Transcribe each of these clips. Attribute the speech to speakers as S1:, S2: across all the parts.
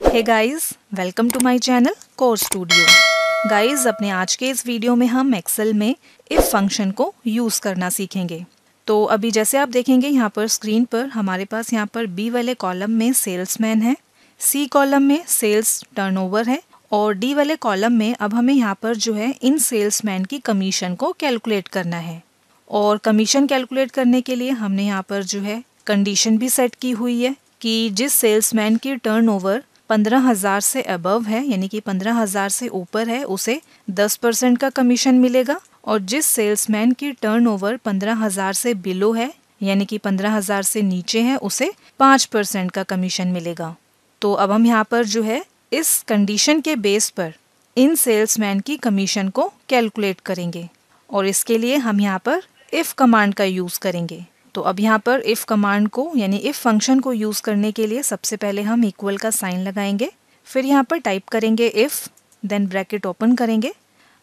S1: Hey guys, welcome to my channel core studio. Guys, अपने आज के इस वीडियो में हम एक्सेल में इफ फंक्शन को यूज़ करना सीखेंगे। तो अभी जैसे आप देखेंगे यहाँ पर स्क्रीन पर हमारे पास यहाँ पर बी वाले कॉलम में सेल्समैन है, सी कॉलम में सेल्स टर्नओवर है और डी वाले कॉलम में अब हमें यहाँ पर जो है इन सेल्समैन की कमीशन को कैलकुलेट करना है। और कमीशन कैलकुलेट करने के लिए हमने यहाँ पर जो है कंडीशन भी सेट की हुई है कि जिस सेल्समैन की टर्नओवर 15,000 से अबव है, यानी कि 15,000 से ऊपर है, उसे 10% का कमीशन मिलेगा और जिस सेल्समैन की टर्नओवर 15,000 से बिलो है, यानी कि 15,000 से नीचे है, उसे 5% का कमीशन मिलेगा। तो अब हम यहाँ पर जो है इस कंडीशन के बेस पर इन सेल्समैन की कमीशन को कैलकुलेट करेंगे और इसके लिए हम यहाँ पर इफ कमांड का यूज़ करेंगे। तो अब यहाँ पर इफ़ कमांड को यानी इफ़ फंक्शन को यूज़ करने के लिए सबसे पहले हम इक्वल का साइन लगाएंगे, फिर यहाँ पर टाइप करेंगे इफ़, देन ब्रैकेट ओपन करेंगे।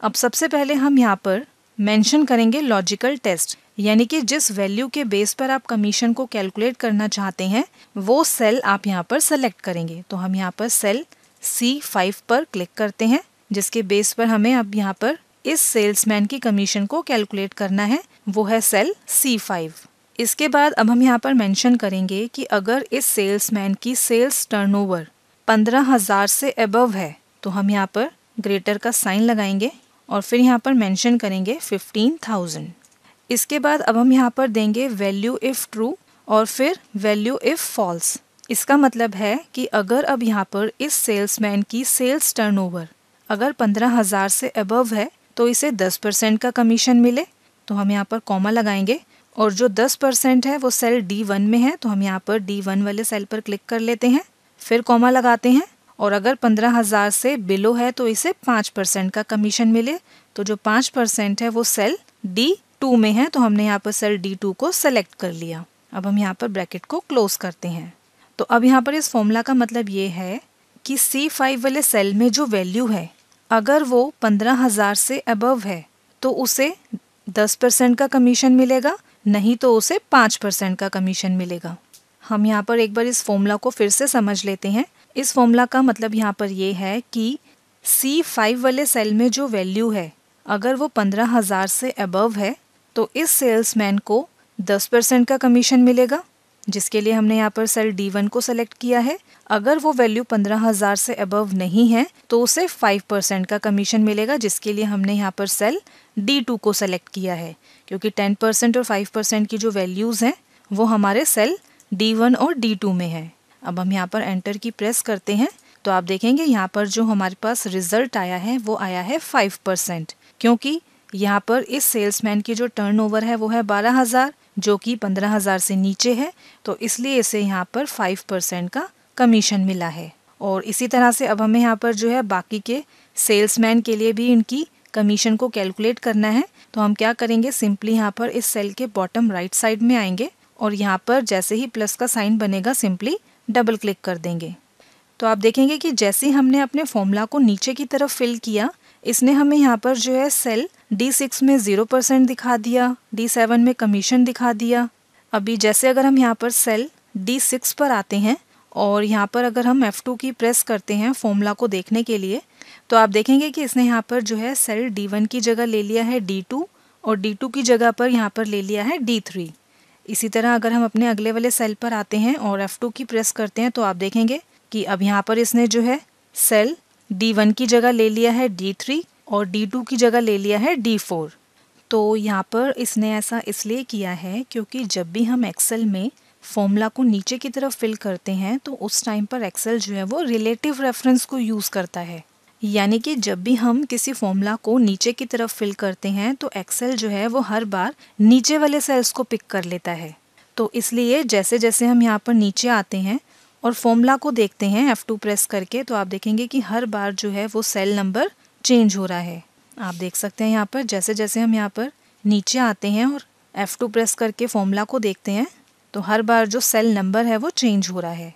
S1: अब सबसे पहले हम यहाँ पर मेंशन करेंगे लॉजिकल टेस्ट, यानी कि जिस वैल्यू के बेस पर आप कमीशन को कैलकुलेट करना चाहते हैं वो सेल आप यहाँ पर सेलेक्ट करेंगे। तो हम यहाँ पर सेल C5 पर क्लिक करते हैं, जिसके बेस पर हमें अब यहाँ पर इस सेल्समैन की कमीशन को कैलकुलेट करना है, वो है सेल C5। इसके बाद अब हम यहाँ पर मेंशन करेंगे कि अगर इस सेल्समैन की सेल्स टर्नओवर 15,000 से अबव है तो हम यहाँ पर ग्रेटर का साइन लगाएंगे और फिर यहाँ पर मेंशन करेंगे 15,000। इसके बाद अब हम यहाँ पर देंगे वैल्यू इफ़ ट्रू और फिर वैल्यू इफ़ फॉल्स। इसका मतलब है कि अगर अब यहाँ पर इस सेल्समैन की सेल्स टर्नओवर अगर 15,000 से अबव है तो इसे 10% का कमीशन मिले, तो हम यहाँ पर कॉमा लगाएंगे और जो 10% है वो सेल D1 में है, तो हम यहाँ पर D1 वाले सेल पर क्लिक कर लेते हैं, फिर कॉमा लगाते हैं और अगर 15,000 से बिलो है तो इसे 5% का कमीशन मिले, तो जो 5% है वो सेल D2 में है, तो हमने यहाँ पर सेल D2 को सेलेक्ट कर लिया। अब हम यहाँ पर ब्रैकेट को क्लोज करते हैं। तो अब यहाँ पर इस फॉर्मूला का मतलब ये है कि C5 वाले सेल में जो वैल्यू है अगर वो 15,000 से अबव है तो उसे 10% का कमीशन मिलेगा, नहीं तो उसे 5% का कमीशन मिलेगा। हम यहाँ पर एक बार इस फॉर्मूला को फिर से समझ लेते हैं। इस फॉर्मूला का मतलब यहाँ पर ये है कि C5 वाले सेल में जो वैल्यू है अगर वो 15,000 से अबव है तो इस सेल्समैन को 10% का कमीशन मिलेगा, जिसके लिए हमने यहाँ पर सेल D1 को सेलेक्ट किया है। अगर वो वैल्यू 15,000 से अबव नहीं है तो उसे 5% का कमीशन मिलेगा, जिसके लिए हमने यहाँ पर सेल D2 को सेलेक्ट किया है, क्योंकि 10% और 5% की जो वैल्यूज़ हैं वो हमारे सेल D1 और D2 में है। अब हम यहाँ पर एंटर की प्रेस करते हैं तो आप देखेंगे यहाँ पर जो हमारे पास रिजल्ट आया है वो आया है 5%, क्योंकि यहाँ पर इस सेल्समैन की जो टर्नओवर है वो है 12,000, जो कि 15,000 से नीचे है, तो इसलिए इसे यहाँ पर 5% का कमीशन मिला है। और इसी तरह से अब हमें यहाँ पर जो है बाकी के सेल्समैन के लिए भी इनकी कमीशन को कैलकुलेट करना है। तो हम क्या करेंगे, सिंपली यहाँ पर इस सेल के बॉटम राइट साइड में आएंगे और यहाँ पर जैसे ही प्लस का साइन बनेगा सिंपली डबल क्लिक कर देंगे। तो आप देखेंगे कि जैसे ही हमने अपने फॉर्मूला को नीचे की तरफ फिल किया, इसने हमें यहाँ पर जो है सेल D6 में 0% दिखा दिया, D7 में कमीशन दिखा दिया। अभी जैसे अगर हम यहाँ पर सेल D6 पर आते हैं और यहाँ पर अगर हम F2 की प्रेस करते हैं फॉर्मूला को देखने के लिए, तो आप देखेंगे कि इसने यहाँ पर जो है सेल D1 की जगह ले लिया है D2 और D2 की जगह पर यहाँ पर ले लिया है D3। इसी तरह अगर हम अपने अगले वाले सेल पर आते हैं और F2 की प्रेस करते हैं तो आप देखेंगे कि अब यहाँ पर इसने जो है सेल D1 की जगह ले लिया है D3 और D2 की जगह ले लिया है D4। तो यहाँ पर इसने ऐसा इसलिए किया है क्योंकि जब भी हम एक्सेल में फॉर्मूला को नीचे की तरफ फिल करते हैं तो उस टाइम पर एक्सेल जो है वो रिलेटिव रेफरेंस को यूज़ करता है, यानी कि जब भी हम किसी फॉर्मूला को नीचे की तरफ फिल करते हैं तो एक्सेल जो है वो हर बार नीचे वाले सेल्स को पिक कर लेता है। तो इसलिए जैसे जैसे हम यहाँ पर नीचे आते हैं और फॉर्मूला को देखते हैं F2 प्रेस करके, तो आप देखेंगे कि हर बार जो है वो सेल नंबर चेंज हो रहा है। आप देख सकते हैं यहाँ पर जैसे जैसे हम यहाँ पर नीचे आते हैं और F2 प्रेस करके फॉर्मूला को देखते हैं तो हर बार जो सेल नंबर है वो चेंज हो रहा है।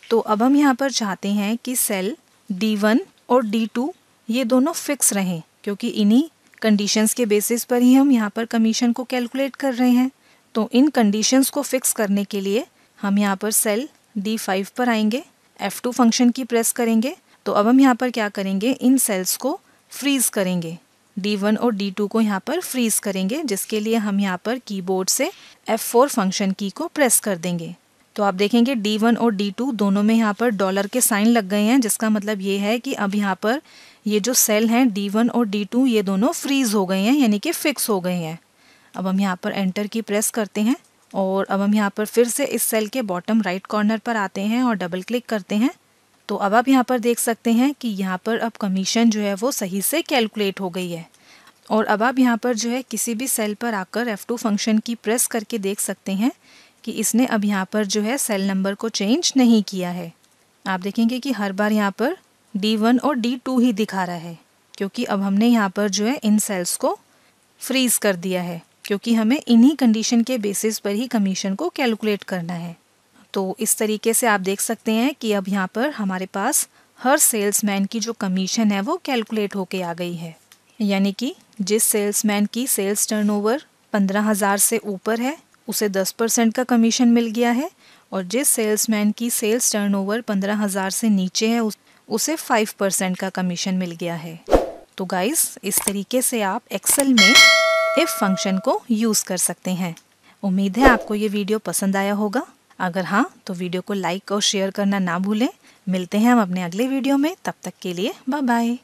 S1: तो अब हम यहाँ पर चाहते हैं कि सेल D1 और D2 ये दोनों फिक्स रहें, क्योंकि इन्हीं कंडीशंस के बेसिस पर ही हम यहाँ पर कमीशन को कैलकुलेट कर रहे हैं। तो इन कंडीशंस को फिक्स करने के लिए हम यहाँ पर सेल D5 पर आएंगे, F2 फंक्शन की प्रेस करेंगे। तो अब हम यहाँ पर क्या करेंगे, इन सेल्स को फ्रीज करेंगे, D1 और D2 को यहाँ पर फ्रीज करेंगे, जिसके लिए हम यहाँ पर कीबोर्ड से F4 फंक्शन की को प्रेस कर देंगे। तो आप देखेंगे D1 और D2 दोनों में यहाँ पर डॉलर के साइन लग गए हैं, जिसका मतलब ये है कि अब यहाँ पर ये जो सेल हैं D1 और D2 ये दोनों फ्रीज हो गए हैं, यानी कि फिक्स हो गए हैं। अब हम यहाँ पर एंटर की प्रेस करते हैं और अब हम यहाँ पर फिर से इस सेल के बॉटम राइट कॉर्नर पर आते हैं और डबल क्लिक करते हैं। तो अब आप यहाँ पर देख सकते हैं कि यहाँ पर अब कमीशन जो है वो सही से कैलकुलेट हो गई है। और अब आप यहाँ पर जो है किसी भी सेल पर आकर F2 फंक्शन की प्रेस करके देख सकते हैं कि इसने अब यहाँ पर जो है सेल नंबर को चेंज नहीं किया है। आप देखेंगे कि हर बार यहाँ पर D1 और D2 ही दिखा रहा है, क्योंकि अब हमने यहाँ पर जो है इन सेल्स को फ्रीज कर दिया है, क्योंकि हमें इन्हीं कंडीशन के बेसिस पर ही कमीशन को कैलकुलेट करना है। तो इस तरीके से आप देख सकते हैं कि अब यहाँ पर हमारे पास हर सेल्समैन की जो कमीशन है वो कैलकुलेट होके आ गई है। यानी कि जिस सेल्समैन की सेल्स टर्नओवर 15,000 से ऊपर है उसे 10% का कमीशन मिल गया है, और जिस सेल्समैन की सेल्स टर्नओवर 15,000 से नीचे है उसे 5% का कमीशन मिल गया है। तो गाइस, इस तरीके से आप एक्सेल में इफ फंक्शन को यूज़ कर सकते हैं। उम्मीद है आपको ये वीडियो पसंद आया होगा। अगर हाँ, तो वीडियो को लाइक और शेयर करना ना भूलें। मिलते हैं हम अपने अगले वीडियो में, तब तक के लिए बाय बाय।